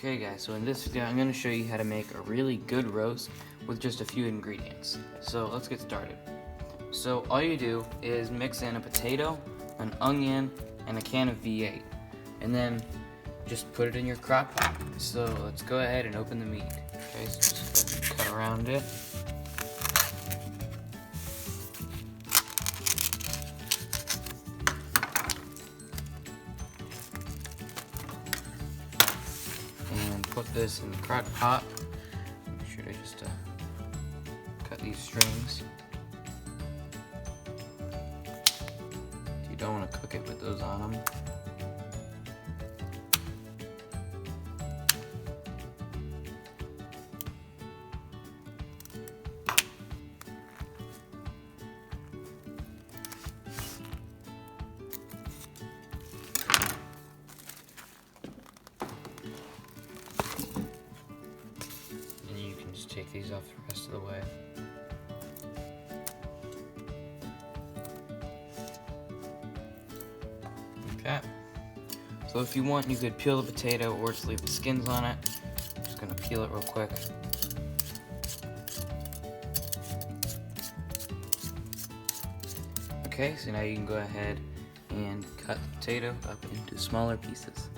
Okay guys, so in this video I'm going to show you how to make a really good roast with just a few ingredients. So let's get started. So all you do is mix in a potato, an onion, and a can of V-8. And then just put it in your crock pot. So let's go ahead and open the meat. Okay, so just cut around it. And put this in the crock pot. Make sure to just cut these strings. You don't want to cook it with those on them. Just take these off the rest of the way. Okay. So if you want, you could peel the potato or just leave the skins on it. I'm just gonna peel it real quick. Okay, so now you can go ahead and cut the potato up into smaller pieces.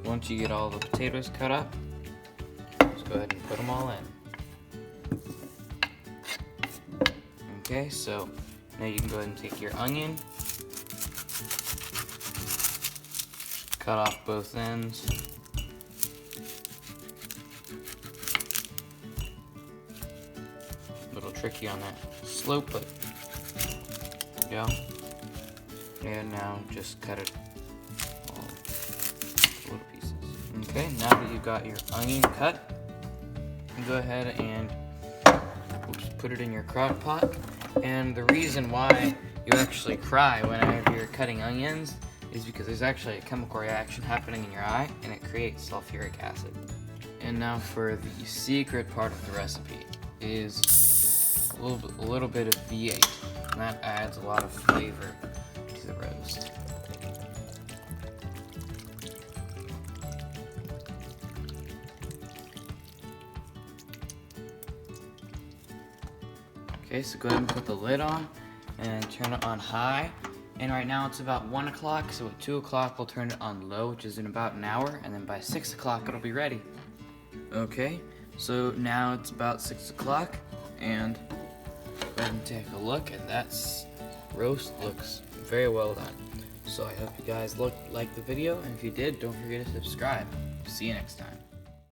Once you get all the potatoes cut up, just go ahead and put them all in. Okay, so now you can go ahead and take your onion, cut off both ends. A little tricky on that slope, but there you go. And now just cut it all little pieces. Okay, now that you've got your onion cut, you go ahead and put it in your crock pot. And the reason why you actually cry whenever you're cutting onions is because there's actually a chemical reaction happening in your eye, and it creates sulfuric acid. And now for the secret part of the recipe is a little bit of V-8, and that adds a lot of flavor to the roast. Okay, so go ahead and put the lid on and turn it on high. And right now it's about 1 o'clock, so at 2 o'clock we'll turn it on low, which is in about an hour, and then by 6 o'clock it'll be ready. Okay, so now it's about 6 o'clock, and go ahead and take a look, and that roast looks very well done. So I hope you guys liked the video, and if you did, don't forget to subscribe. See you next time.